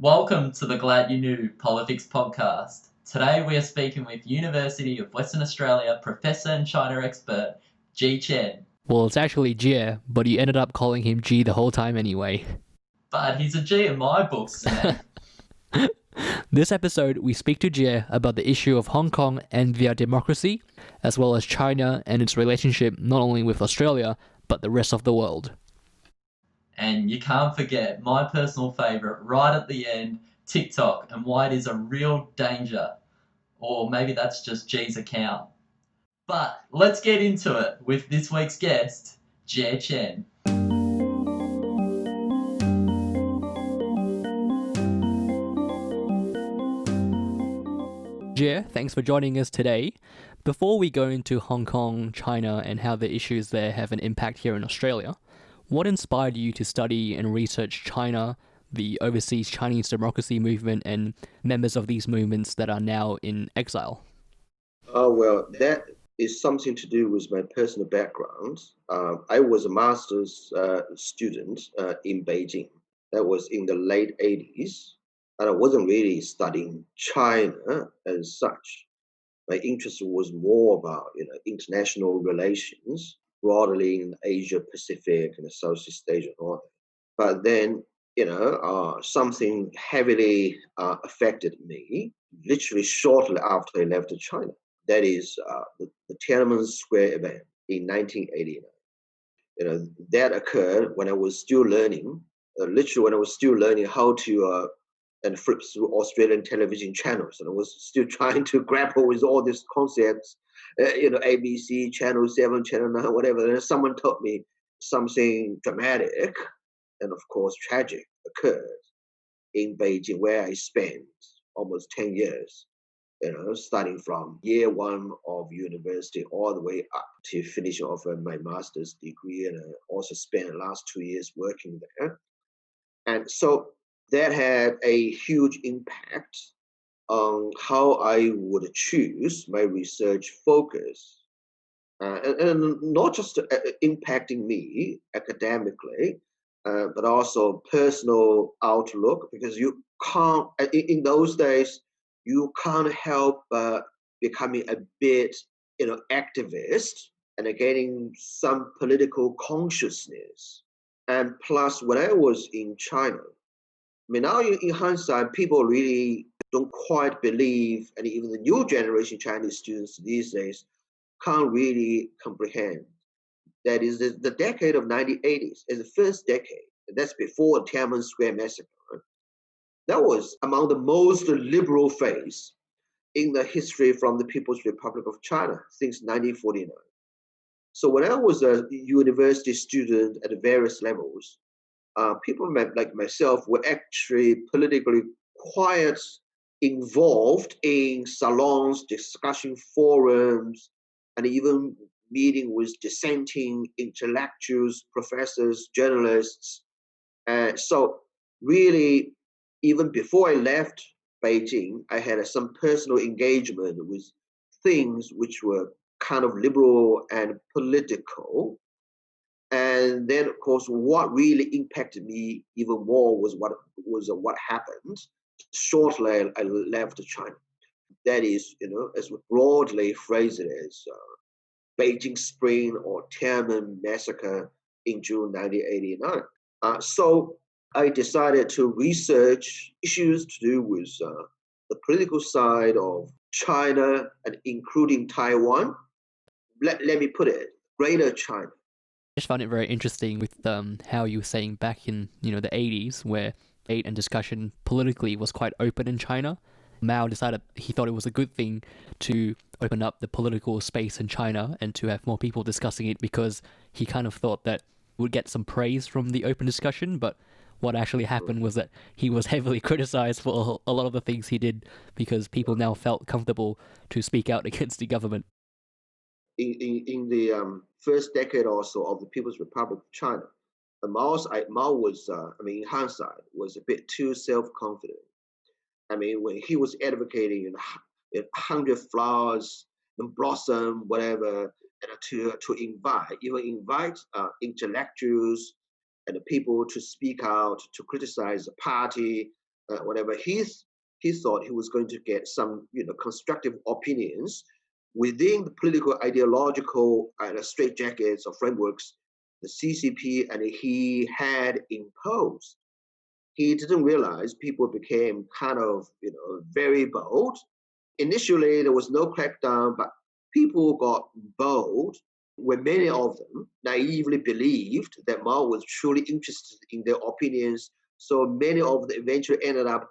Welcome to the Glad You Knew Politics podcast. Today we are speaking with University of Western Australia professor and China expert Chen, Well, it's actually Jie, but you ended up calling him G the whole time anyway. but he's a G in my books, Snake. This episode, we speak to Jie about the issue of Hong Kong and their democracy, as well as China and its relationship not only with Australia, but the rest of the world. And you can't forget my personal favourite right at the end, TikTok, and why it is a real danger. Or maybe that's just G's account. But let's get into it with this week's guest, Chen. Jie, thanks for joining us today. Before we go into Hong Kong, China, and how the issues there have an impact here in Australia, what inspired you to study and research China, the overseas Chinese democracy movement, and members of these movements that are now in exile? Well, that is something to do with my personal background. I was a master's student in Beijing. That was in the late 80s. And I wasn't really studying China as such. My interest was more about international relations, broadly in Asia Pacific and Southeast Asia and all that. But then, something heavily affected me literally shortly after I left China. That is the Tiananmen Square event in 1989. That occurred when I was still learning, literally when I was still learning how to and flip through Australian television channels, and I was still trying to grapple with all these concepts, ABC, Channel 7, Channel 9, whatever. And someone taught me something dramatic and, of course, tragic occurred in Beijing, where I spent almost 10 years, starting from year one of university all the way up to finish off my master's degree, and I also spent the last 2 years working there. And so that had a huge impact on how I would choose my research focus. And not just impacting me academically, but also personal outlook, because you can't, in those days, you can't help becoming a bit, activist and gaining some political consciousness. And plus, when I was in China, now in hindsight, people really don't quite believe, and even the new generation Chinese students these days can't really comprehend. That is the decade of 1980s is the first decade. That's before Tiananmen Square massacre. Right? That was among the most liberal phase in the history from the People's Republic of China since 1949. So when I was a university student at various levels, people like myself were actually politically quite involved in salons, discussion forums, and even meeting with dissenting intellectuals, professors, journalists. And so really, even before I left Beijing, I had some personal engagement with things which were kind of liberal and political. And then, of course, what really impacted me even more was what happened shortly I left China. That is, as we broadly phrase it as Beijing Spring or Tiananmen Massacre in June 1989. So I decided to research issues to do with the political side of China and including Taiwan. Let me put it, Greater China. I just found it very interesting with how you were saying back in the 80s, where debate and discussion politically was quite open in China. Mao decided he thought it was a good thing to open up the political space in China and to have more people discussing it, because he kind of thought that he would get some praise from the open discussion. But what actually happened was that he was heavily criticized for a lot of the things he did, because people now felt comfortable to speak out against the government. In the first decade or so of the People's Republic of China, Mao was, in hindsight, was a bit too self-confident. When he was advocating 100 flowers and blossom, whatever, and to invite intellectuals and people to speak out, to criticize the party, whatever he thought he was going to get some constructive opinions within the political ideological straitjackets or frameworks the CCP and he had imposed. He didn't realize people became kind of very bold. Initially there was no crackdown, but people got bold when many of them naively believed that Mao was truly interested in their opinions. So many of them eventually ended up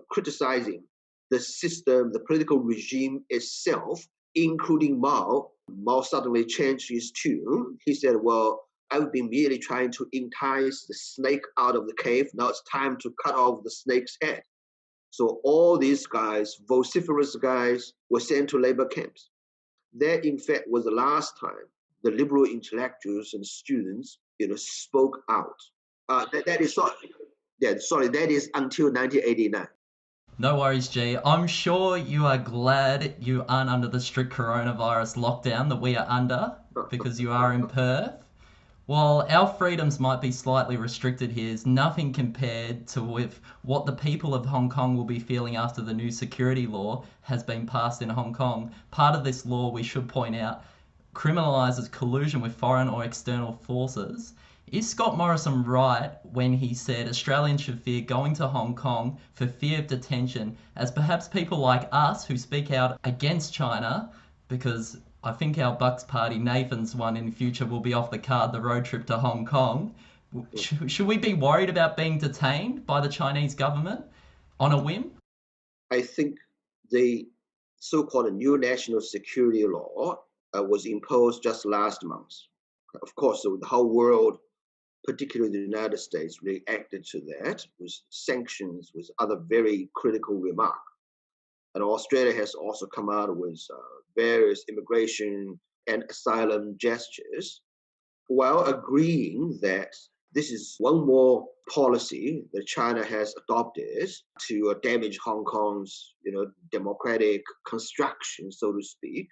criticizing the system, the political regime itself, including Mao. Mao suddenly changed his tune. He said, well, I've been merely trying to entice the snake out of the cave. Now it's time to cut off the snake's head. So all these guys, vociferous guys, were sent to labor camps. That, in fact, was the last time the liberal intellectuals and students, spoke out. That is sorry. Yeah, sorry. That is until 1989. No worries, G. I'm sure you are glad you aren't under the strict coronavirus lockdown that we are under because you are in Perth. While our freedoms might be slightly restricted here, is nothing compared to with what the people of Hong Kong will be feeling after the new security law has been passed in Hong Kong. Part of this law, we should point out, criminalises collusion with foreign or external forces. Is Scott Morrison right when he said Australians should fear going to Hong Kong for fear of detention, as perhaps people like us who speak out against China, because I think our Bucks party, Nathan's one in future, will be off the card, the road trip to Hong Kong. Should we be worried about being detained by the Chinese government on a whim? I think the so-called new national security law was imposed just last month. Of course, the whole world, particularly the United States, reacted to that with sanctions, with other very critical remarks. And Australia has also come out with various immigration and asylum gestures, while agreeing that this is one more policy that China has adopted to damage Hong Kong's, democratic construction, so to speak.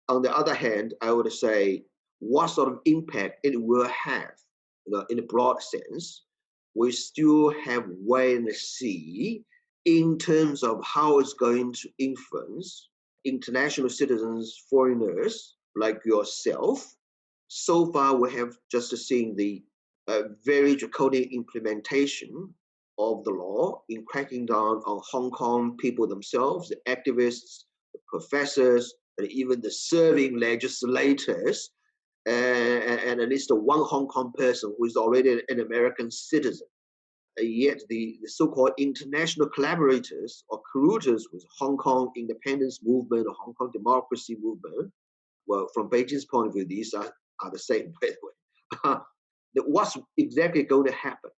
On the other hand, I would say what sort of impact it will have, in a broad sense, we still have wait and see in terms of how it's going to influence international citizens, foreigners like yourself. So far, we have just seen the very draconian implementation of the law in cracking down on Hong Kong people themselves, the activists, the professors, and even the serving legislators, and at least one Hong Kong person who is already an American citizen. Yet the so-called international collaborators or colluders with Hong Kong independence movement or Hong Kong democracy movement, well, from Beijing's point of view, these are the same, by the way. What's exactly going to happen?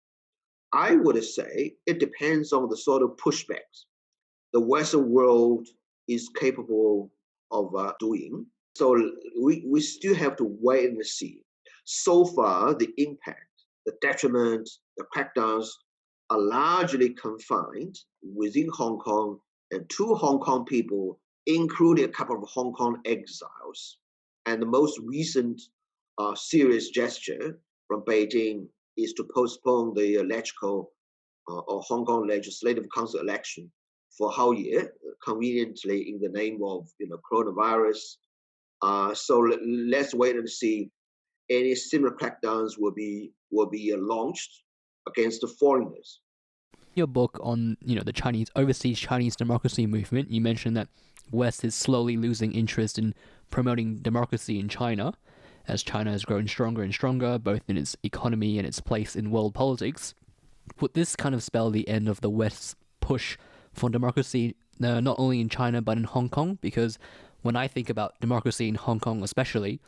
I would say it depends on the sort of pushbacks the Western world is capable of doing. So we still have to wait and see. So far, the impact, the detriment, the crackdowns are largely confined within Hong Kong and to Hong Kong people, including a couple of Hong Kong exiles. And the most recent serious gesture from Beijing is to postpone the electoral or Hong Kong Legislative Council election for a whole year, conveniently in the name of coronavirus. So let's wait and see. Any similar crackdowns will be launched against the foreigners. Your book on the overseas Chinese democracy movement, you mentioned that West is slowly losing interest in promoting democracy in China, as China has grown stronger and stronger, both in its economy and its place in world politics. Would this kind of spell the end of the West's push for democracy, not only in China but in Hong Kong? Because when I think about democracy in Hong Kong especially,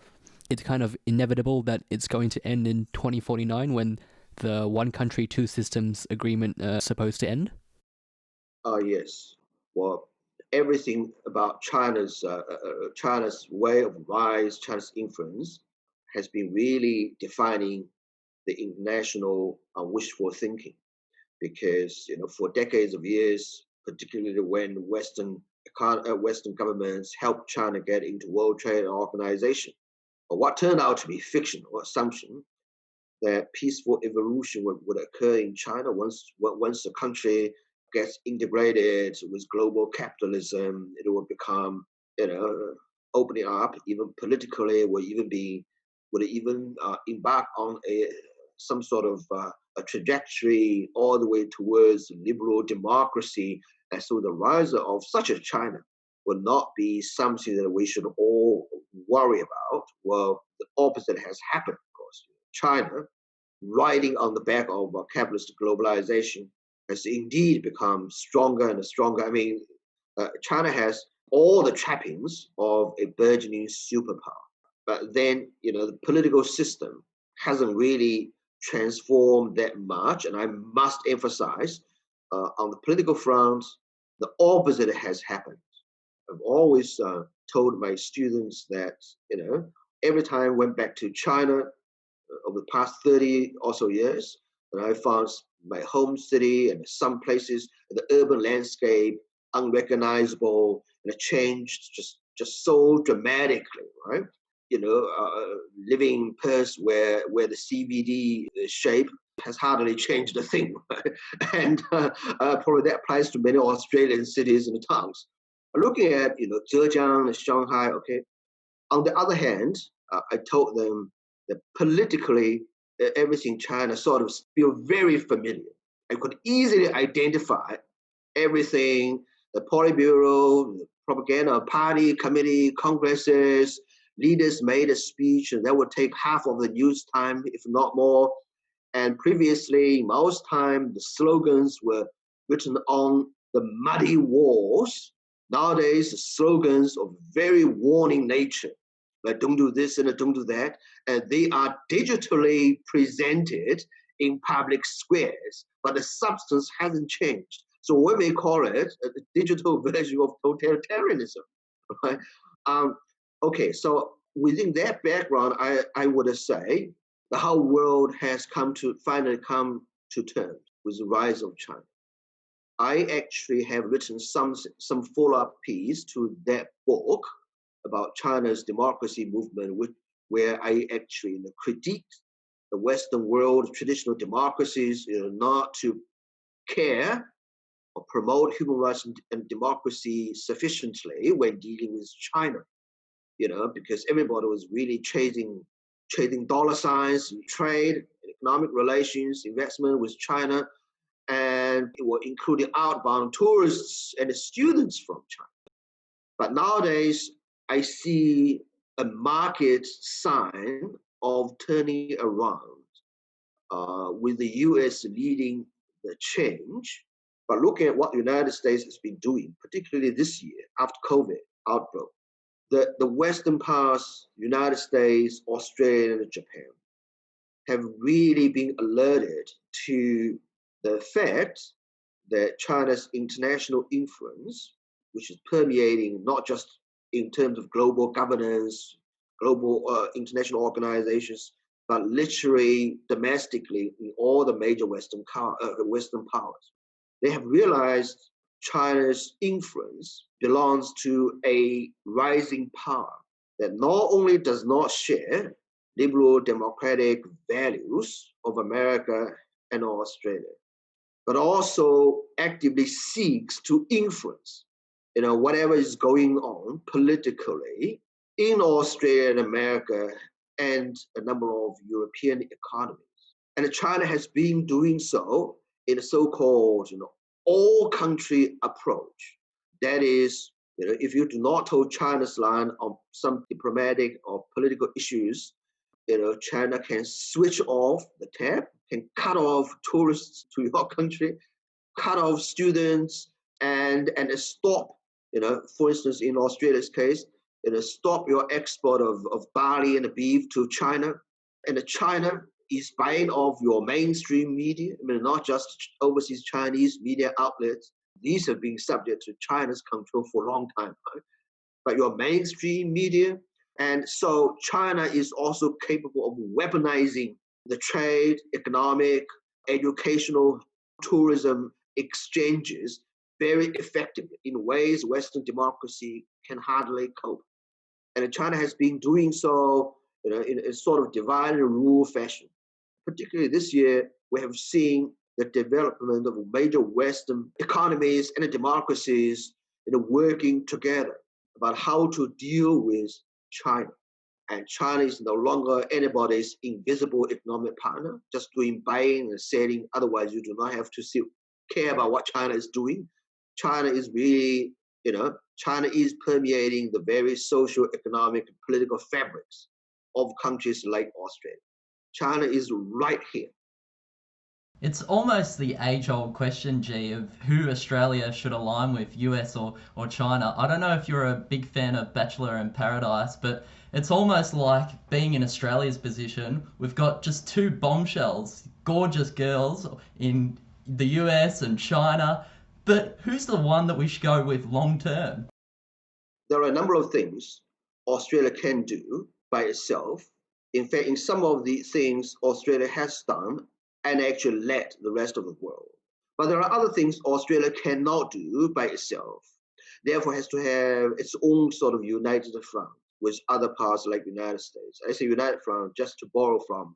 it's kind of inevitable that it's going to end in 2049 when the one country, two systems agreement is supposed to end? Yes. Well, everything about China's way of rise, China's influence, has been really defining the international wishful thinking, because for decades of years, particularly when Western governments helped China get into World Trade Organization, but what turned out to be fictional assumption that peaceful evolution would occur in China once the country gets integrated with global capitalism, it will become, opening up even politically, would even embark on some sort of a trajectory all the way towards liberal democracy. And so the rise of such a China will not be something that we should all worry about. Well, the opposite has happened, of course. China, riding on the back of capitalist globalization, has indeed become stronger and stronger. I mean, China has all the trappings of a burgeoning superpower. But then, the political system hasn't really transformed that much. And I must emphasize, on the political front, the opposite has happened. I've always told my students that, every time I went back to China, over the past 30 or so years, and I found my home city and some places, the urban landscape unrecognizable, and it changed just so dramatically, right? Living in Perth where the CBD shape has hardly changed a thing, right? And probably that applies to many Australian cities and towns. Looking at, Zhejiang and Shanghai, okay. On the other hand, I told them that politically, everything China sort of feel very familiar. I could easily identify everything, the Politburo, the propaganda party, committee, congresses, leaders made a speech, and that would take half of the news time, if not more. And previously, most time, the slogans were written on the muddy walls. Nowadays, the slogans of very warning nature, like don't do this and don't do that, and they are digitally presented in public squares, but the substance hasn't changed. So we may call it a digital version of totalitarianism, right? Okay, so within that background, I would say the whole world has finally come to terms with the rise of China. I actually have written some follow-up piece to that book about China's democracy movement, where I actually critiqued the Western world traditional democracies, not to care or promote human rights and democracy sufficiently when dealing with China, because everybody was really trading dollar signs, trade, economic relations, investment with China, and it was including outbound tourists and students from China. But nowadays, I see a market sign of turning around, with the U.S. leading the change. But looking at what the United States has been doing, particularly this year after COVID outbreak, the Western powers, United States, Australia, and Japan, have really been alerted to the fact that China's international influence, which is permeating not just in terms of global governance, global international organizations, but literally domestically in all the major Western powers. They have realized China's influence belongs to a rising power that not only does not share liberal democratic values of America and Australia, but also actively seeks to influence, whatever is going on politically in Australia and America and a number of European economies. And China has been doing so in a so-called, all-country approach. That is, if you do not toe China's line on some diplomatic or political issues, China can switch off the tap, can cut off tourists to your country, cut off students, and stop, for instance, in Australia's case, stop your export of barley and beef to China. And China is buying off your mainstream media, not just overseas Chinese media outlets. These have been subject to China's control for a long time, right? But your mainstream media. And so China is also capable of weaponizing the trade, economic, educational, tourism exchanges very effectively in ways Western democracy can hardly cope. And China has been doing so, in a sort of divide and rule fashion. Particularly this year, we have seen the development of major Western economies and democracies working together about how to deal with China. And China is no longer anybody's invisible economic partner, just doing buying and selling. Otherwise, you do not have to care about what China is doing. China is really, China is permeating the very social, economic, political fabrics of countries like Australia. China is right here. It's almost the age-old question, G, of who Australia should align with, US or China. I don't know if you're a big fan of Bachelor in Paradise, but it's almost like being in Australia's position. We've got just two bombshells, gorgeous girls in the US and China, but who's the one that we should go with long term? There are a number of things Australia can do by itself. In fact, in some of the things Australia has done and actually led the rest of the world. But there are other things Australia cannot do by itself. Therefore, has to have its own sort of united front with other parts like the United States. I say united front just to borrow from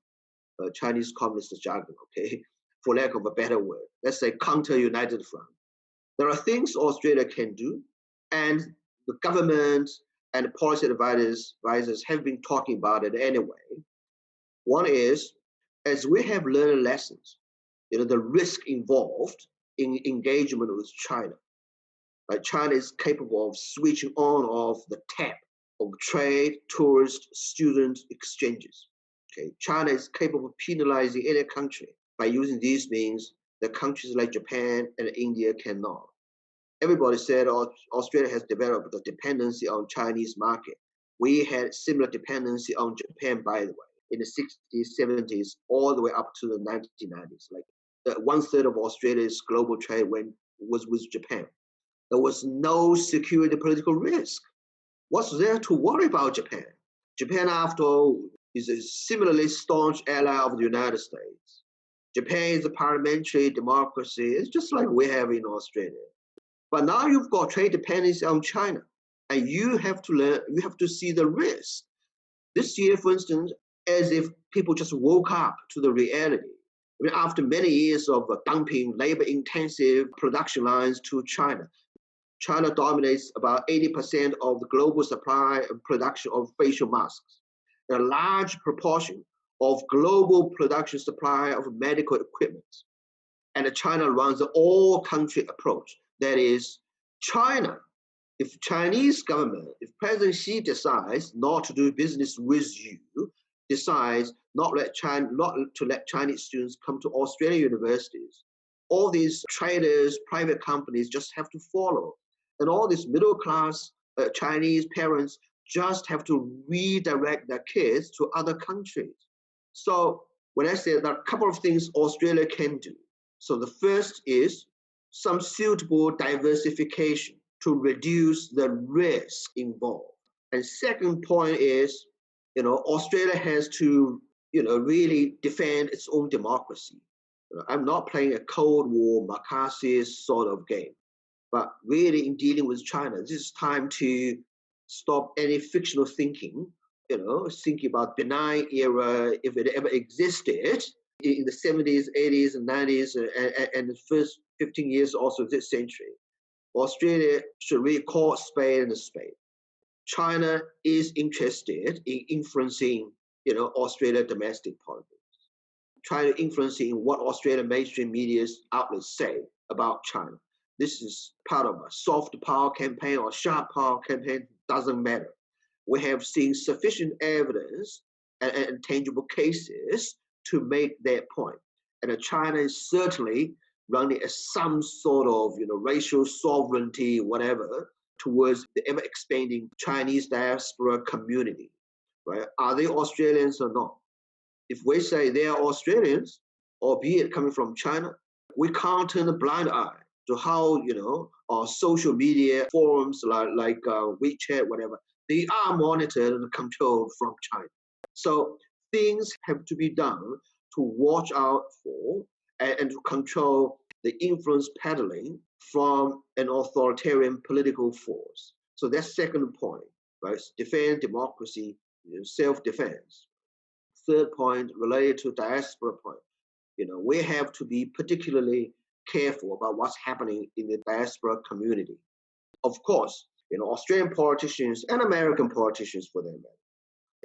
Chinese communist jargon, okay, for lack of a better word. Let's say counter-united front. There are things Australia can do, and the government and policy advisors have been talking about it anyway. One is, as we have learned lessons, the risk involved in engagement with China. Right? China is capable of switching on off the tap of trade, tourist, student exchanges. Okay, China is capable of penalizing any country by using these means that countries like Japan and India cannot. Everybody said Australia has developed a dependency on Chinese market. We had similar dependency on Japan, by the way, in the 60s, 70s, all the way up to the 1990s. Like 1/3 of Australia's global trade was with Japan. There was no security political risk. What's there to worry about Japan? Japan, after all, is a similarly staunch ally of the United States. Japan is a parliamentary democracy. It's just like we have in Australia. But now you've got trade dependency on China, and you have to see the risk. This year, for instance, as if people just woke up to the reality. I mean, after many years of dumping labor-intensive production lines to China, China dominates about 80% of the global supply and production of facial masks, and a large proportion of global production supply of medical equipment. And China runs an all-country approach. That is, China, if Chinese government, if President Xi decides not to do business with you, decides not to let Chinese students come to Australian universities, all these traders, private companies just have to follow. And all these middle-class Chinese parents just have to redirect their kids to other countries. So when I say there are a couple of things Australia can do. So the first is some suitable diversification to reduce the risk involved. And second point is, Australia has to, really defend its own democracy. I'm not playing a Cold War Marxist sort of game, but really in dealing with China, this is time to stop any fictional thinking, thinking about benign era, if it ever existed, in the 70s, 80s, and 90s, and the first 15 years also of this century. Australia should really call a spade a spade. China is interested in influencing, Australia domestic politics, trying to influence in what Australian mainstream media outlets say about China. This is part of a soft power campaign or sharp power campaign, doesn't matter. We have seen sufficient evidence and tangible cases to make that point. And China is certainly running some sort of racial sovereignty, whatever, towards the ever expanding Chinese diaspora community. Right? Are they Australians or not? If we say they are Australians, albeit coming from China, we can't turn a blind eye to how our social media forums like WeChat, whatever, they are monitored and controlled from China. So things have to be done to watch out for and to control the influence peddling from an authoritarian political force. So that's second point, right? Defend democracy, self-defense. Third point related to diaspora point. we have to be particularly careful about what's happening in the diaspora community. Of course, Australian politicians and American politicians, for them,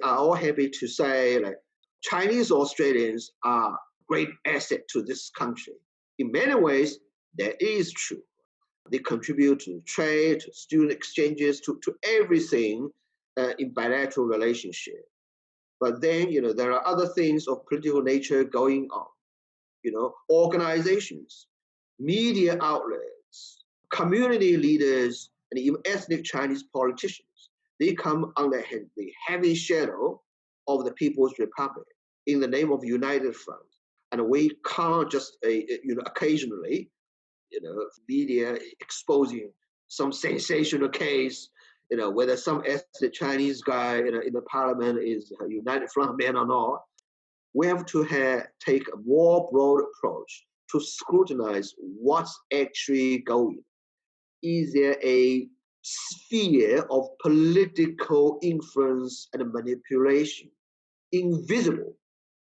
are all happy to say like Chinese Australians are great asset to this country. In many ways, that is true. They contribute to trade, to student exchanges, to everything in bilateral relationship. But then, there are other things of political nature going on. Organizations, media outlets, community leaders, and even ethnic Chinese politicians. They come under the heavy shadow of the People's Republic in the name of United Front. And we can't just, occasionally, media exposing some sensational case, whether some ethnic Chinese guy in the parliament is a United Front man or not. We have to take a more broad approach to scrutinize what's actually going. Is there a sphere of political influence and manipulation invisible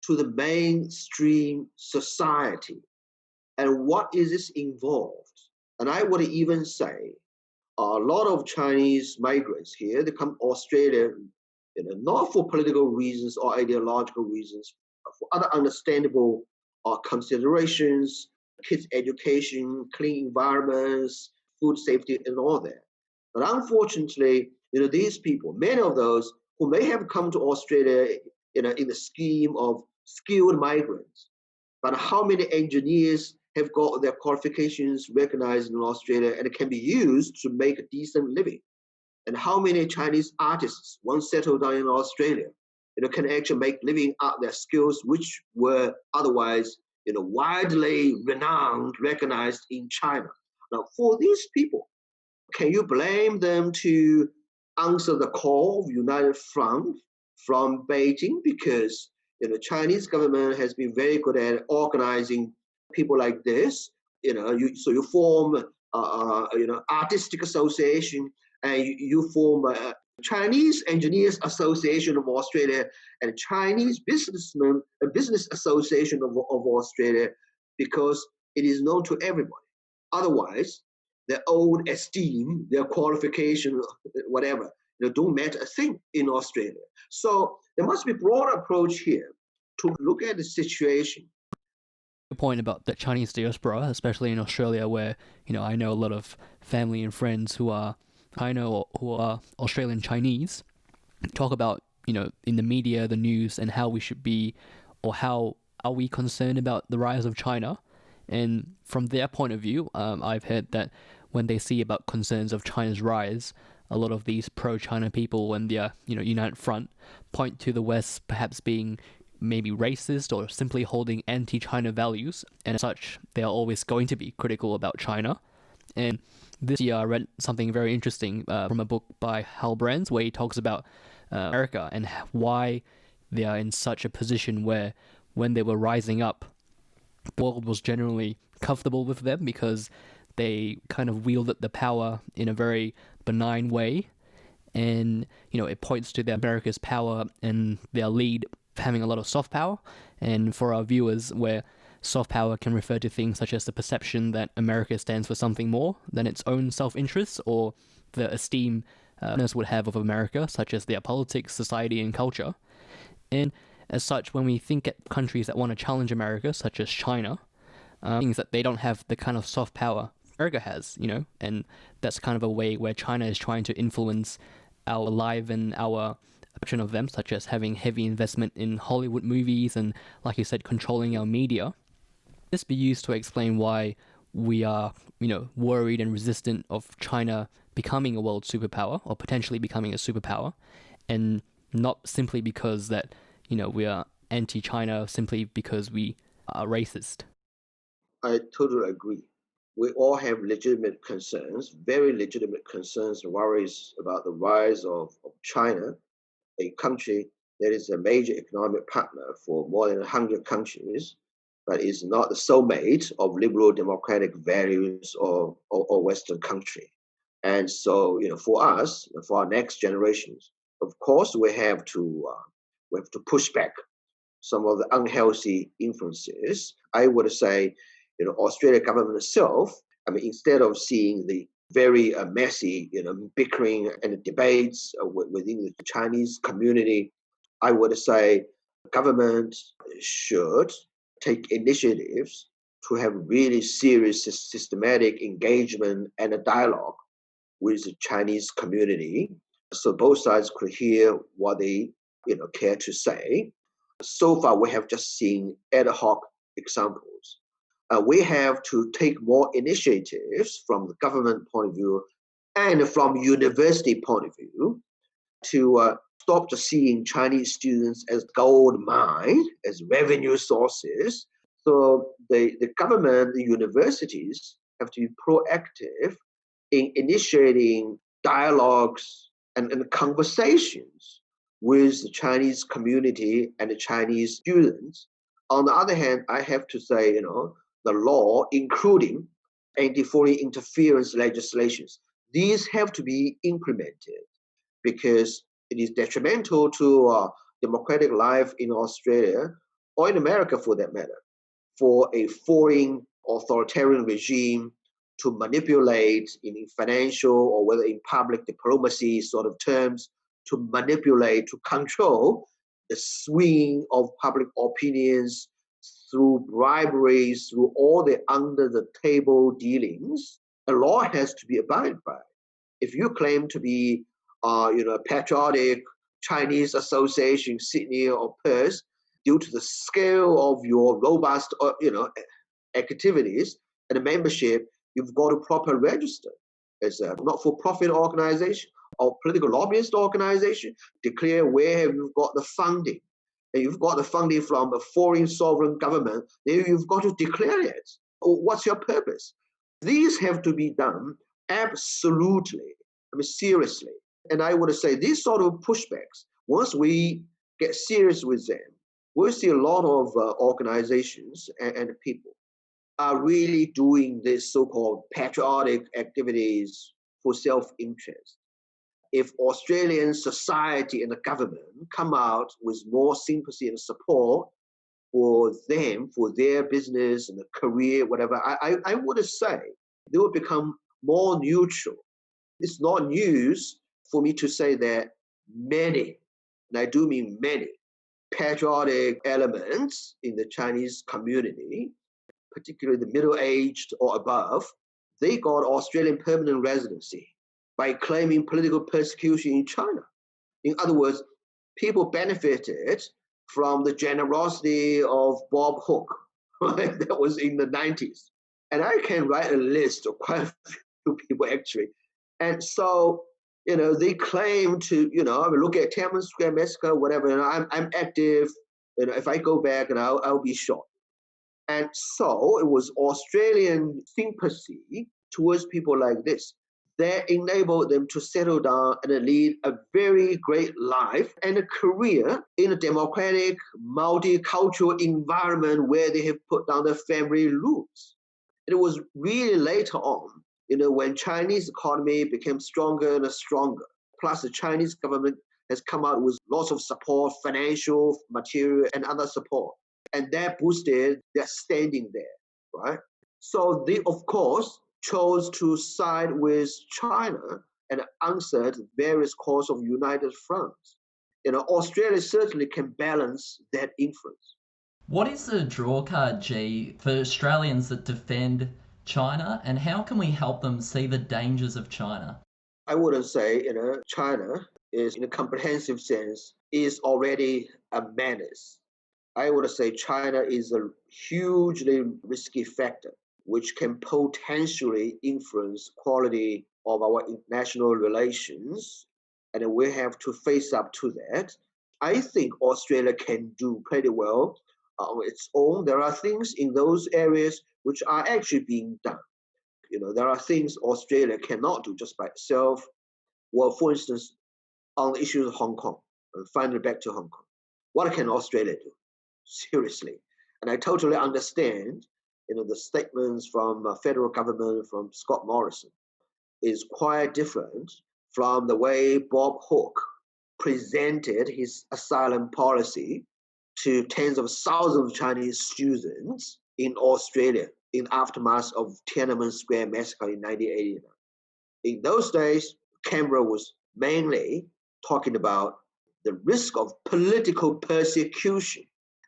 to the mainstream society? And what is this involved? And I would even say a lot of Chinese migrants here, they come to Australia, not for political reasons or ideological reasons, but for other understandable considerations, kids' education, clean environments, food safety, and all that. But unfortunately, these people, many of those who may have come to Australia, in the scheme of skilled migrants, but how many engineers have got their qualifications recognized in Australia and can be used to make a decent living? And how many Chinese artists, once settled down in Australia, can actually make living out their skills, which were otherwise, widely renowned, recognized in China. Now, for these people, can you blame them to answer the call of United Front from Beijing? Because the Chinese government has been very good at organizing people like this. So you form artistic association, and you form a Chinese Engineers Association of Australia and Chinese Businessmen Business Association of Australia, because it is known to everybody. Otherwise, their own esteem, their qualification, whatever, don't matter a thing in Australia. So there must be a broad approach here to look at the situation. Good point about the Chinese diaspora, especially in Australia, where I know a lot of family and friends who are China or who are Australian Chinese, talk about in the media, the news, and how we should be, or how are we concerned about the rise of China. And from their point of view, I've heard that when they see about concerns of China's rise, a lot of these pro-China people and the United Front point to the West perhaps being maybe racist or simply holding anti-China values, and as such, they are always going to be critical about China. And this year I read something very interesting from a book by Hal Brands, where he talks about America and why they are in such a position where when they were rising up, the world was generally comfortable with them because they kind of wielded the power in a very benign way. And, it points to America's power and their lead having a lot of soft power. And for our viewers, where soft power can refer to things such as the perception that America stands for something more than its own self-interest, or the esteem others would have of America, such as their politics, society, and culture. And as such, when we think at countries that want to challenge America, such as China, things that they don't have the kind of soft power America has, and that's kind of a way where China is trying to influence our life and our perception of them, such as having heavy investment in Hollywood movies and, like you said, controlling our media. This be used to explain why we are, worried and resistant of China becoming a world superpower or potentially becoming a superpower, and not simply because that, we are anti-China simply because we are racist. I totally agree. We all have legitimate concerns, very legitimate concerns and worries about the rise of China, a country that is a major economic partner for more than 100 countries, but is not the soulmate of liberal democratic values or Western country. And so, for us, for our next generations, of course, we have to push back some of the unhealthy influences, I would say, Australia government itself, I mean, instead of seeing the very messy, bickering and debates within the Chinese community, I would say government should take initiatives to have really serious, systematic engagement and a dialogue with the Chinese community, so both sides could hear what they, care to say. So far, we have just seen ad hoc examples. We have to take more initiatives from the government point of view and from university point of view to stop just seeing Chinese students as gold mine, as revenue sources. So the government, the universities have to be proactive in initiating dialogues and conversations with the Chinese community and the Chinese students. On the other hand, I have to say, the law, including anti-foreign interference legislations, these have to be implemented because it is detrimental to democratic life in Australia or in America for that matter, for a foreign authoritarian regime to manipulate in financial or whether in public diplomacy sort of terms, to manipulate, to control the swing of public opinions through briberies, through all the under the table dealings. The law has to be abided by. If you claim to be a patriotic Chinese association, Sydney or Perth, due to the scale of your robust, activities and membership, you've got to properly register as a not-for-profit organization or political lobbyist organization. Declare where have you got the funding. And you've got the funding from a foreign sovereign government, then you've got to declare it. What's your purpose? These have to be done absolutely, seriously. And I would say these sort of pushbacks, once we get serious with them, we'll see a lot of organizations and people are really doing this so-called patriotic activities for self-interest. If Australian society and the government come out with more sympathy and support for them, for their business and career, whatever, I would say they will become more neutral. It's not news for me to say that many, and I do mean many, patriotic elements in the Chinese community, particularly the middle-aged or above, they got Australian permanent residency by claiming political persecution in China. In other words, people benefited from the generosity of Bob Hawke, right? That was in the 90s. And I can write a list of quite a few people actually. And so, they claim to, look at Tiananmen Square massacre, whatever, I'm active, if I go back and I'll be shot. And so it was Australian sympathy towards people like this that enabled them to settle down and lead a very great life and a career in a democratic, multicultural environment where they have put down their family roots. It was really later on, when Chinese economy became stronger and stronger, plus the Chinese government has come out with lots of support, financial, material, and other support. And that boosted their standing there, right? So they, of course, chose to side with China and answered various calls of united fronts. Australia certainly can balance that influence. What is the drawcard, G, for Australians that defend China, and how can we help them see the dangers of China? I wouldn't say, China is, in a comprehensive sense, is already a menace. I would say China is a hugely risky factor, which can potentially influence quality of our international relations, and we have to face up to that. I think Australia can do pretty well on its own. There are things in those areas which are actually being done. There are things Australia cannot do just by itself. Well, for instance, on the issue of Hong Kong, and finally back to Hong Kong, what can Australia do? Seriously. And I totally understand, the statements from federal government, from Scott Morrison, is quite different from the way Bob Hawke presented his asylum policy to tens of thousands of Chinese students in Australia in aftermath of Tiananmen Square massacre in 1989. In those days, Canberra was mainly talking about the risk of political persecution.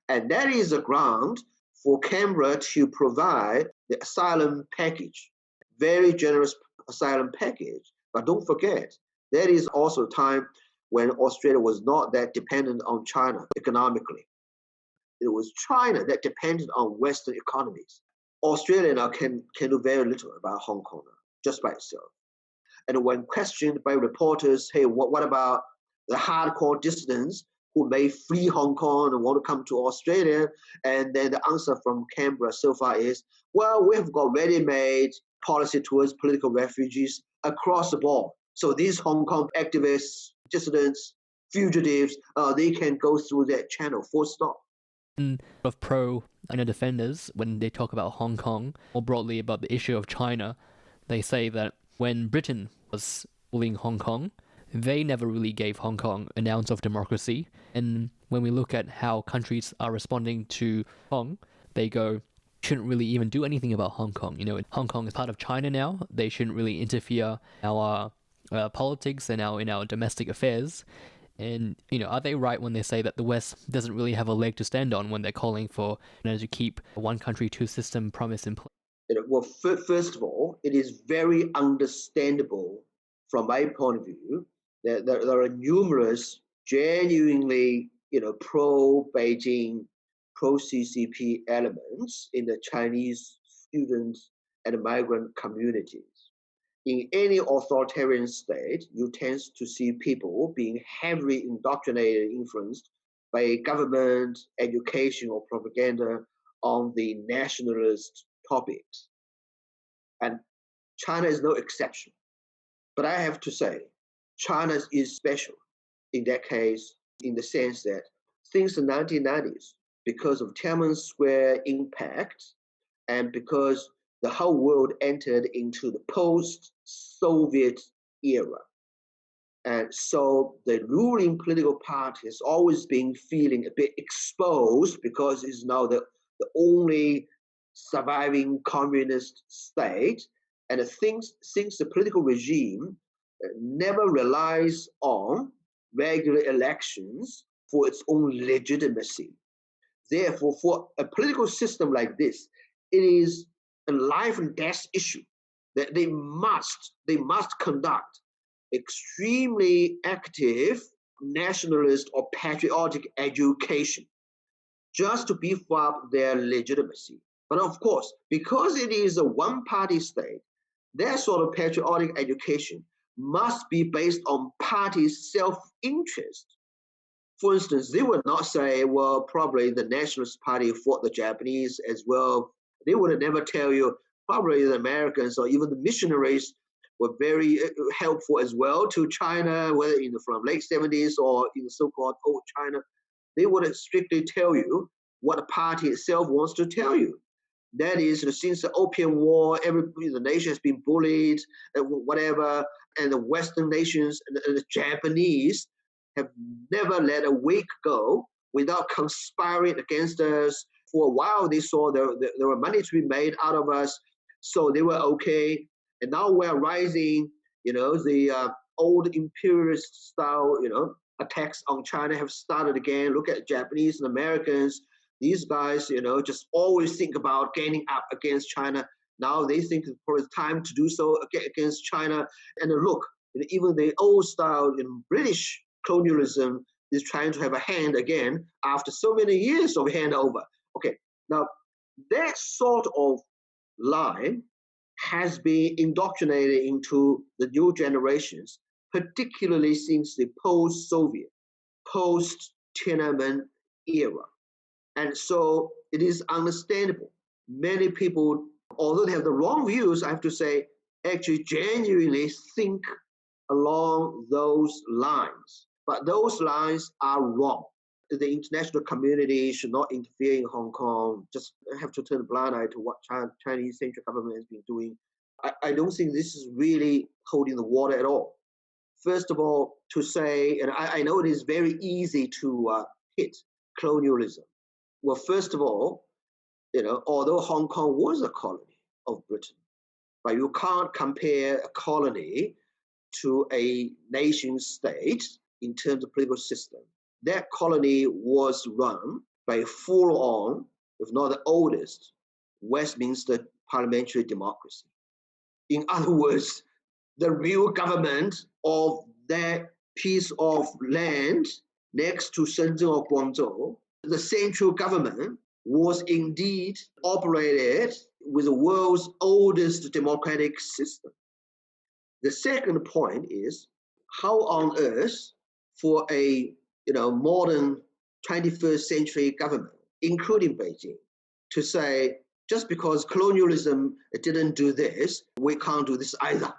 And that is a ground for Canberra to provide the asylum package, very generous asylum package. But don't forget, that is also a time when Australia was not that dependent on China economically. It was China that depended on Western economies. Australia now can do very little about Hong Kong now, just by itself. And when questioned by reporters, hey, what about the hardcore dissidents who may flee Hong Kong and want to come to Australia? And then the answer from Canberra so far is, well, we have got ready-made policy towards political refugees across the board. So these Hong Kong activists, dissidents, fugitives, they can go through that channel, full stop. Of pro defenders, when they talk about Hong Kong, more broadly about the issue of China, they say that when Britain was ruling Hong Kong, they never really gave Hong Kong an ounce of democracy. And when we look at how countries are responding to Hong Kong, they go, shouldn't really even do anything about Hong Kong. Hong Kong is part of China now. They shouldn't really interfere in our politics and in our domestic affairs. And, are they right when they say that the West doesn't really have a leg to stand on when they're calling for to keep a one country, two system promise in place? Well, first of all, it is very understandable from my point of view that there are numerous genuinely, pro-Beijing, pro-CCP elements in the Chinese students and migrant communities. In any authoritarian state, you tend to see people being heavily indoctrinated, influenced by government, education, or propaganda on the nationalist topics. And China is no exception. But I have to say, China is special in that case, in the sense that since the 1990s, because of Tiananmen Square impact, and because the whole world entered into the post-Soviet era. And so the ruling political party has always been feeling a bit exposed because it's now the only surviving communist state. And since the political regime never relies on regular elections for its own legitimacy. Therefore, for a political system like this, it is a life and death issue that they must conduct extremely active nationalist or patriotic education just to beef up their legitimacy. But of course, because it is a one-party state, their sort of patriotic education must be based on party self-interest. For instance, they would not say, well, probably the Nationalist Party fought the Japanese as well. They would never tell you, probably the Americans or even the missionaries were very helpful as well to China, whether from late 70s or in the so-called old China. They would strictly tell you what the party itself wants to tell you. That is, since the Opium War, the nation has been bullied, whatever, and the Western nations and the Japanese have never let a week go without conspiring against us. For a while, they saw there were money to be made out of us, so they were okay. And now we're rising, the old imperialist style, attacks on China have started again. Look at Japanese and Americans. These guys, just always think about gaining up against China. Now they think it's time to do so against China. And look, even the old style British colonialism is trying to have a hand again after so many years of handover. Okay, now that sort of line has been indoctrinated into the new generations, particularly since the post-Soviet, post-Tiananmen era. And so it is understandable. Many people, although they have the wrong views, I have to say, actually genuinely think along those lines. But those lines are wrong. The international community should not interfere in Hong Kong, just have to turn a blind eye to what Chinese central government has been doing. I don't think this is really holding the water at all. First of all, to say, and I know it is very easy to hit colonialism? Well, first of all, although Hong Kong was a colony of Britain, but you can't compare a colony to a nation state in terms of political system. That colony was run by a full-on, if not the oldest, Westminster parliamentary democracy. In other words, the real government of that piece of land next to Shenzhen or Guangzhou, the central government was indeed operated with the world's oldest democratic system. The second point is how on earth for a modern 21st century government, including Beijing, to say just because colonialism didn't do this, we can't do this either.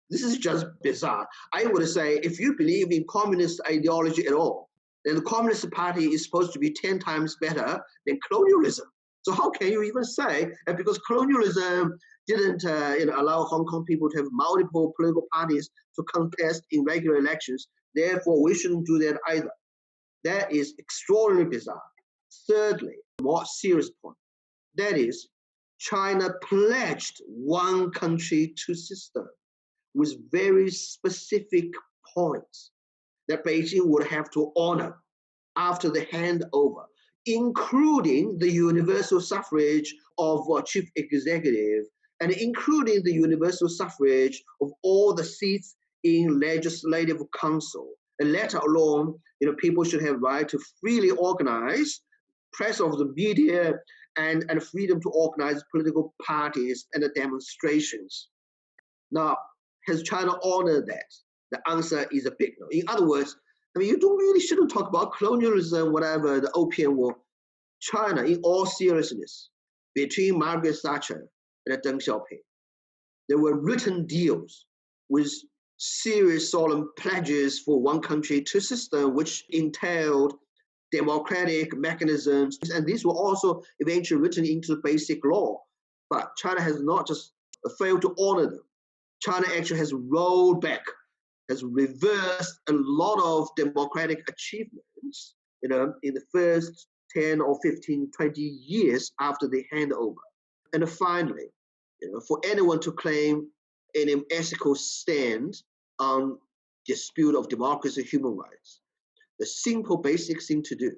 This is just bizarre. I would say if you believe in communist ideology at all, then the Communist Party is supposed to be 10 times better than colonialism. So how can you even say that because colonialism didn't allow Hong Kong people to have multiple political parties to contest in regular elections, therefore we shouldn't do that either? That is extraordinarily bizarre. Thirdly, more serious point, that is, China pledged one country, two systems with very specific points that Beijing would have to honor after the handover, including the universal suffrage of chief executive and including the universal suffrage of all the seats in legislative council, and let alone people should have right to freely organize, press of the media, and freedom to organize political parties and demonstrations. Now, has China honored that? The answer is a big no. In other words, you shouldn't talk about colonialism, whatever, the Opium War. China, in all seriousness, between Margaret Thatcher and Deng Xiaoping, there were written deals with serious solemn pledges for one country, two systems, which entailed democratic mechanisms, and these were also eventually written into basic law. But China has not just failed to honor them. China actually has rolled back, has reversed a lot of democratic achievements, in the first 10 or 15, 20 years after the handover. And finally, for anyone to claim an ethical stand on dispute of democracy and human rights, the simple basic thing to do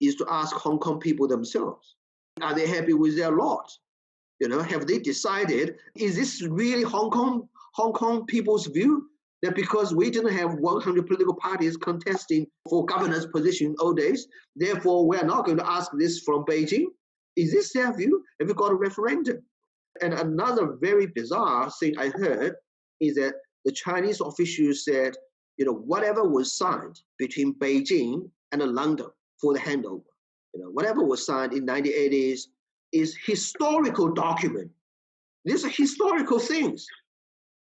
is to ask Hong Kong people themselves, are they happy with their lot? Have they decided, is this really Hong Kong people's view? That because we didn't have 100 political parties contesting for governor's position in old days, therefore we are not going to ask this from Beijing? Is this their view? Have you got a referendum? And another very bizarre thing I heard is that the Chinese officials said, whatever was signed between Beijing and London for the handover, whatever was signed in 1980s is historical document. These are historical things.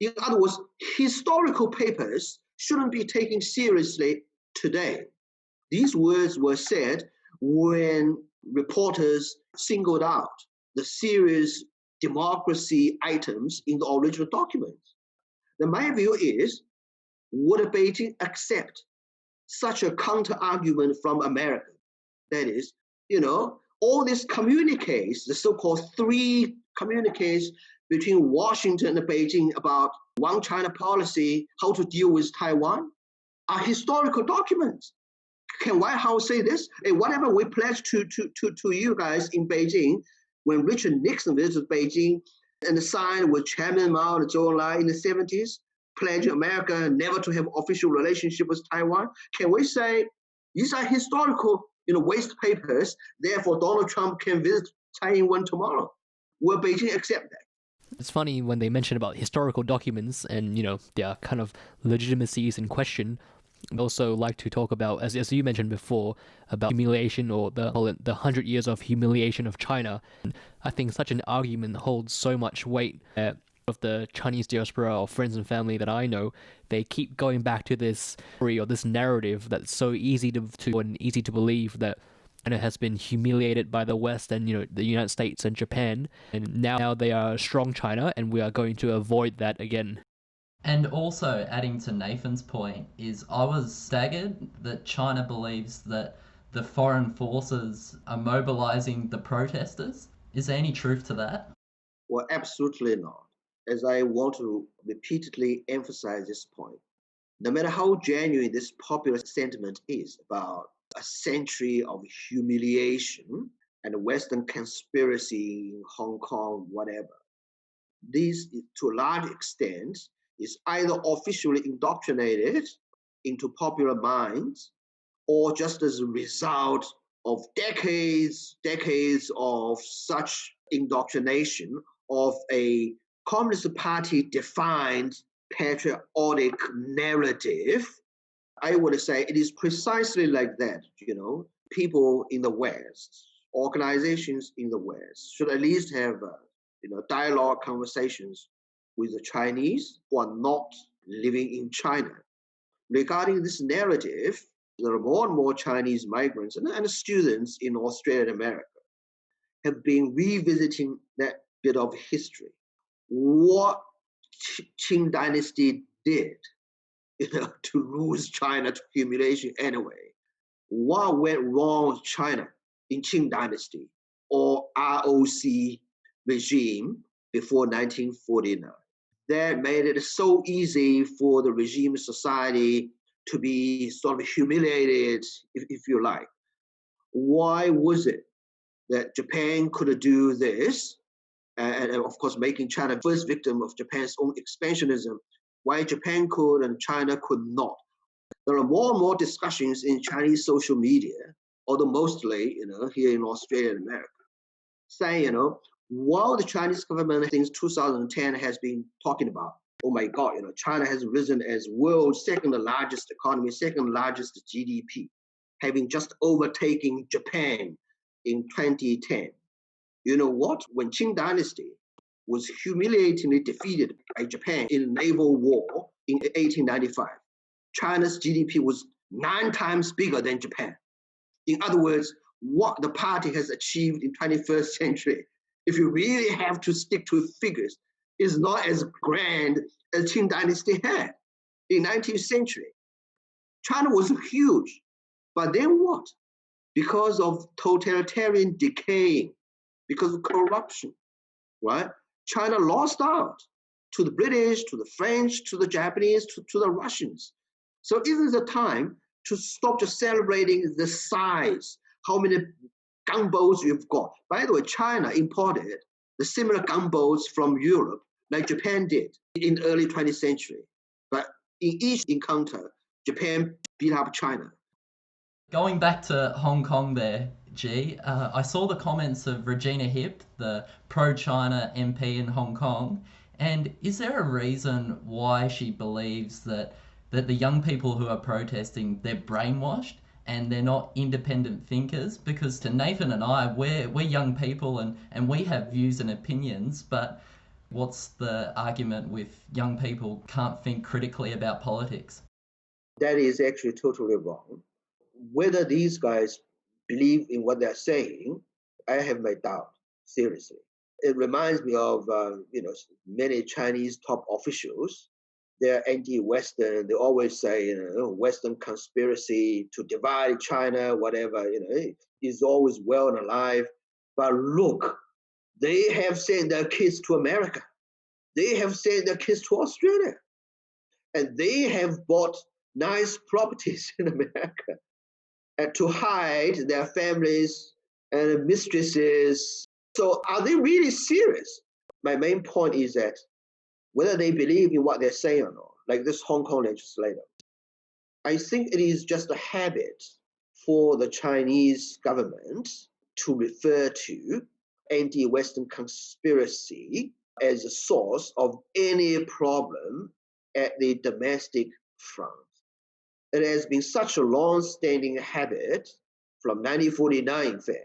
In other words, historical papers shouldn't be taken seriously today. These words were said when reporters singled out the serious democracy items in the original documents. Now, my view is, would Beijing accept such a counter-argument from America? That is, all these communiques, the so-called 3 communiques between Washington and Beijing about one China policy, how to deal with Taiwan, are historical documents. Can White House say this? Hey, whatever we pledged to you guys in Beijing, when Richard Nixon visited Beijing and signed with Chairman Mao and Zhou Enlai in the 70s, pledging America never to have official relationship with Taiwan, can we say these are historical waste papers, therefore Donald Trump can visit Taiwan tomorrow? Will Beijing accept that? It's funny when they mention about historical documents and, their kind of legitimacies in question. They also like to talk about, as you mentioned before, about humiliation or the 100 years of humiliation of China. I think such an argument holds so much weight of the Chinese diaspora or friends and family that I know. They keep going back to this story or this narrative that's so easy to and easy to believe that China has been humiliated by the West and the United States and Japan, and now they are a strong China, and we are going to avoid that again. And also, adding to Nathan's point, is I was staggered that China believes that the foreign forces are mobilizing the protesters. Is there any truth to that? Well, absolutely not. As I want to repeatedly emphasize this point, no matter how genuine this popular sentiment is about a century of humiliation and a Western conspiracy in Hong Kong, whatever, this, to a large extent, is either officially indoctrinated into popular minds or just as a result of decades of such indoctrination of a Communist Party defined patriotic narrative. I would say it is precisely like that, people in the West, organizations in the West should at least have, dialogue conversations with the Chinese who are not living in China. Regarding this narrative, there are more and more Chinese migrants and students in Australia and America have been revisiting that bit of history. What Qing dynasty did, to lose China to humiliation anyway. What went wrong with China in Qing dynasty or ROC regime before 1949? That made it so easy for the regime society to be sort of humiliated, if you like. Why was it that Japan could do this? And of course, making China the first victim of Japan's own expansionism, why Japan could and China could not. There are more and more discussions in Chinese social media, although mostly, here in Australia and America, saying, while the Chinese government since 2010 has been talking about, oh my God, China has risen as world's second largest economy, second largest GDP, having just overtaken Japan in 2010. You know what? When Qing dynasty was humiliatingly defeated by Japan in a naval war in 1895, China's GDP was 9 times bigger than Japan. In other words, what the party has achieved in 21st century, if you really have to stick to figures, is not as grand as Qing dynasty had in 19th century. China was huge, but then what? Because of totalitarian decay, because of corruption, right? China lost out to the British, to the French, to the Japanese, to the Russians. So isn't the time to stop just celebrating the size, how many gunboats you've got? By the way, China imported the similar gunboats from Europe like Japan did in the early 20th century. But in each encounter, Japan beat up China. Going back to Hong Kong there, G, I saw the comments of Regina Hip, the pro-China MP in Hong Kong, and is there a reason why she believes that the young people who are protesting, they're brainwashed and they're not independent thinkers? Because to Nathan and I, we're young people and we have views and opinions, but what's the argument with young people can't think critically about politics? That is actually totally wrong. Whether these guys believe in what they're saying, I have my doubt, seriously. It reminds me of, many Chinese top officials. They're anti-Western. They always say, Western conspiracy to divide China, whatever, is always well and alive. But look, they have sent their kids to America. They have sent their kids to Australia. And they have bought nice properties in America and to hide their families and mistresses. So are they really serious? My main point is that whether they believe in what they're saying or not, like this Hong Kong legislator, I think it is just a habit for the Chinese government to refer to anti-Western conspiracy as a source of any problem at the domestic front. It has been such a long-standing habit from 1949, in fact,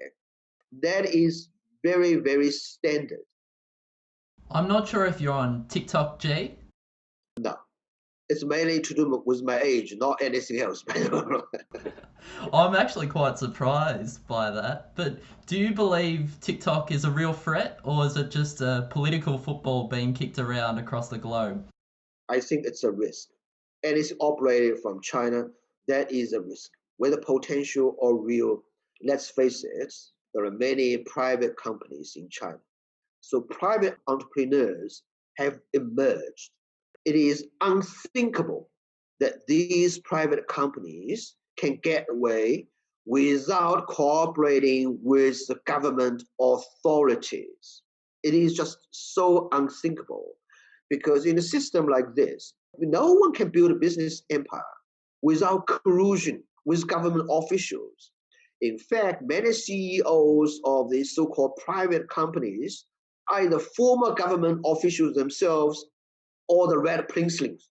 that is very, very standard. I'm not sure if you're on TikTok, G. No, it's mainly to do with my age, not anything else. I'm actually quite surprised by that. But do you believe TikTok is a real threat, or is it just a political football being kicked around across the globe? I think it's a risk. And it's operated from China. That is a risk. whether potential or real, let's face it, there are many private companies in China. So private entrepreneurs have emerged. It is unthinkable that these private companies can get away without cooperating with the government authorities. It is just so unthinkable because in a system like this, no one can build a business empire without collusion with government officials. In fact, many CEOs of these so-called private companies are either former government officials themselves or the red princelings,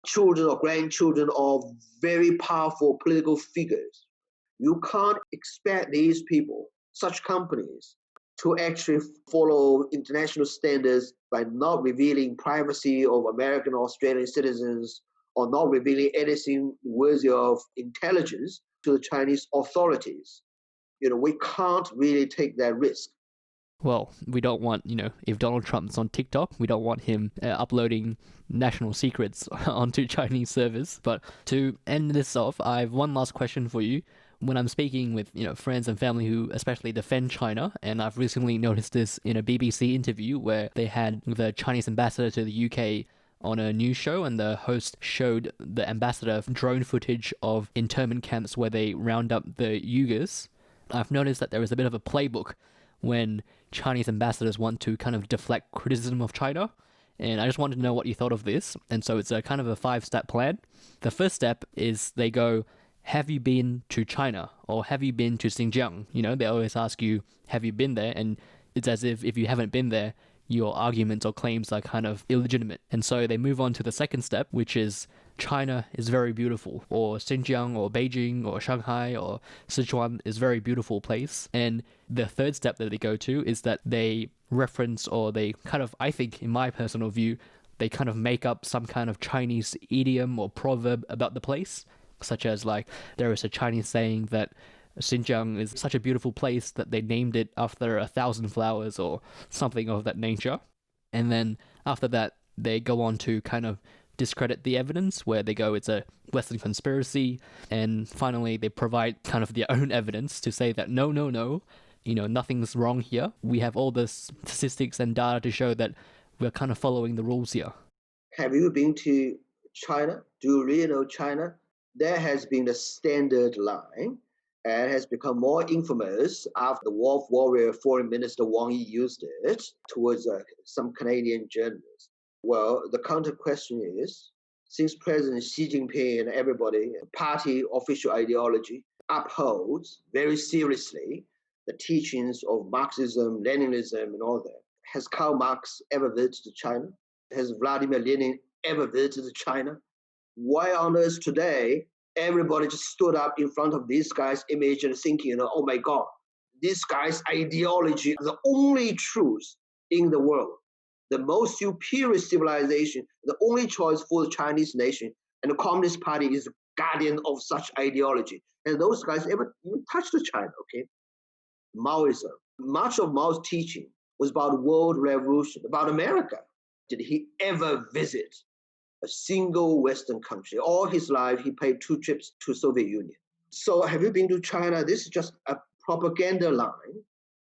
children or grandchildren of very powerful political figures. You can't expect these people, such companies, to actually follow international standards by not revealing privacy of American or Australian citizens or not revealing anything worthy of intelligence to the Chinese authorities. We can't really take that risk. Well, we don't want, if Donald Trump's on TikTok, we don't want him uploading national secrets onto Chinese servers. But to end this off, I have one last question for you. When I'm speaking with, friends and family who especially defend China, and I've recently noticed this in a BBC interview where they had the Chinese ambassador to the UK on a news show, and the host showed the ambassador drone footage of internment camps where they round up the Uyghurs. I've noticed that there is a bit of a playbook when Chinese ambassadors want to kind of deflect criticism of China. And I just wanted to know what you thought of this. And so it's a kind of a 5-step plan. The first step is they go, have you been to China? Or have you been to Xinjiang? They always ask you, have you been there? And it's as if you haven't been there, your arguments or claims are kind of illegitimate. And so they move on to the second step, which is China is very beautiful, or Xinjiang or Beijing or Shanghai or Sichuan is very beautiful place. And the third step that they go to is that they reference, or they kind of, I think in my personal view, they kind of make up some kind of Chinese idiom or proverb about the place, such as like there is a Chinese saying that Xinjiang is such a beautiful place that they named it after 1,000 flowers or something of that nature. And then after that, they go on to kind of discredit the evidence, where they go, it's a Western conspiracy. And finally, they provide kind of their own evidence to say that no, nothing's wrong here. We have all the statistics and data to show that we're kind of following the rules here. Have you been to China? Do you really know China? That has been the standard line and has become more infamous after the wolf warrior foreign minister Wang Yi used it towards some Canadian journalists. Well, the counter question is, since President Xi Jinping and everybody, party official ideology, upholds very seriously the teachings of Marxism, Leninism, and all that, has Karl Marx ever visited China? Has Vladimir Lenin ever visited China? Why on earth today everybody just stood up in front of this guy's image and thinking, oh my God, this guy's ideology is the only truth in the world, the most superior civilization, the only choice for the Chinese nation, and the Communist Party is the guardian of such ideology. And those guys ever even touched China, okay? Maoism. Much of Mao's teaching was about world revolution, about America. Did he ever visit a single Western country? All his life, he paid 2 trips to Soviet Union. So have you been to China? This is just a propaganda line.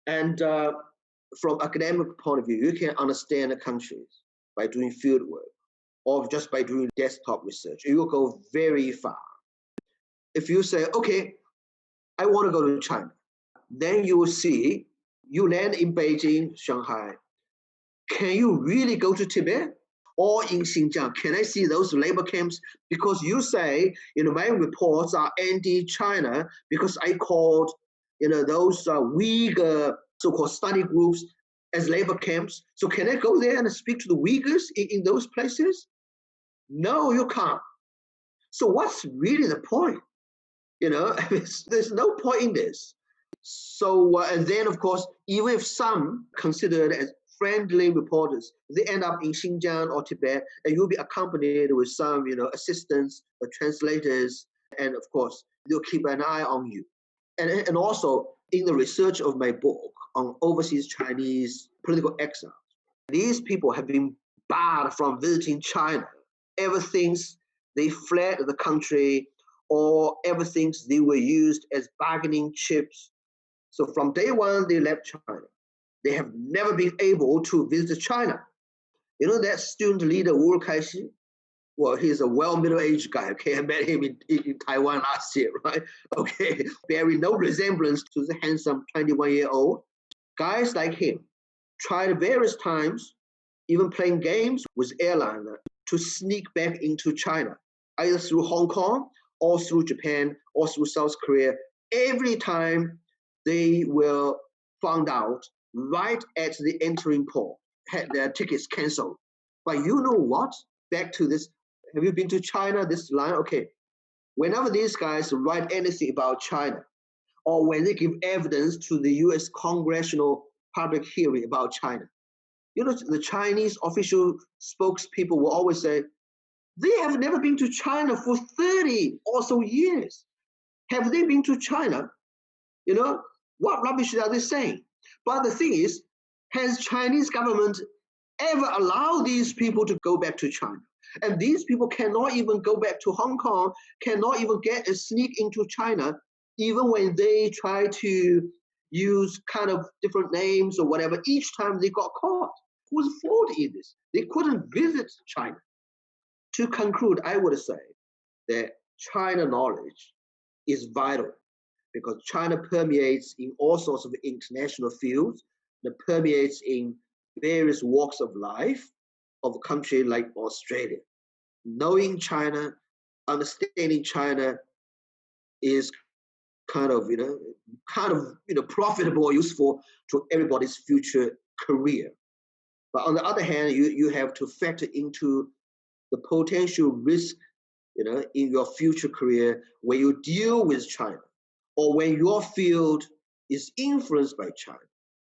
And from academic point of view, you can understand the countries by doing field work or just by doing desktop research. You will go very far. If you say, okay, I want to go to China, then you will see, you land in Beijing, Shanghai. Can you really go to Tibet? Or in Xinjiang, can I see those labor camps? Because you say, my reports are anti-China because I called, those Uyghur so-called study groups as labor camps. So can I go there and speak to the Uyghurs in those places? No, you can't. So what's really the point? There's no point in this. So, and then of course, even if some considered as friendly reporters, they end up in Xinjiang or Tibet, and you'll be accompanied with some, assistants or translators, and of course, they'll keep an eye on you. And also, in the research of my book on overseas Chinese political exiles, these people have been barred from visiting China ever since they fled the country or everything they were used as bargaining chips. So from day one, they left China. They have never been able to visit China. You know that student leader, Wu Kaixi? Well, he's a well middle-aged guy. Okay, I met him in Taiwan last year, right? Okay, bearing no resemblance to the handsome 21-year-old. Guys like him tried various times, even playing games with airliner to sneak back into China, either through Hong Kong or through Japan or through South Korea. Every time they were found out right at the entering port, had their tickets canceled. But you know what? Back to this, have you been to China? This line, okay. Whenever these guys write anything about China, or when they give evidence to the US congressional public hearing about China, you know, the Chinese official spokespeople will always say, they have never been to China for 30 or so years. Have they been to China? You know, what rubbish are they saying? But the thing is, has Chinese government ever allowed these people to go back to China? And these people cannot even go back to Hong Kong, cannot even get a sneak into China, even when they try to use kind of different names or whatever. Each time they got caught. Whose fault is this? They couldn't visit China. To conclude, I would say that China knowledge is vital because China permeates in all sorts of international fields, it permeates in various walks of life of a country like Australia. Knowing China, understanding China is kind of profitable or useful to everybody's future career. But on the other hand, you have to factor into the potential risk, in your future career when you deal with China or when your field is influenced by China.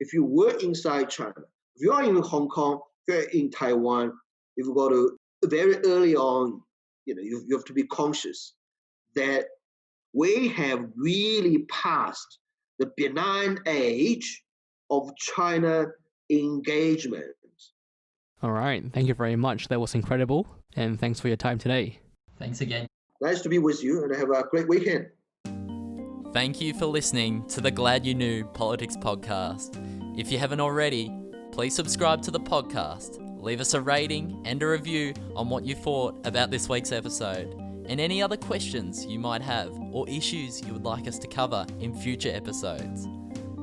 If you work inside China, if you are in Hong Kong, if you're in Taiwan, if you go to very early on, you have to be conscious that we have really passed the benign age of China engagement. All right. Thank you very much. That was incredible. And thanks for your time today. Thanks again. Nice to be with you and have a great weekend. Thank you for listening to the Glad You Knew Politics Podcast. If you haven't already, please subscribe to the podcast, leave us a rating and a review on what you thought about this week's episode, and any other questions you might have or issues you would like us to cover in future episodes.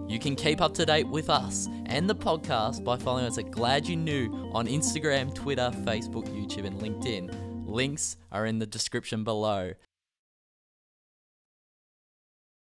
You can keep up to date with us and the podcast by following us at Glad You Knew on Instagram, Twitter, Facebook, YouTube, and LinkedIn. Links are in the description below.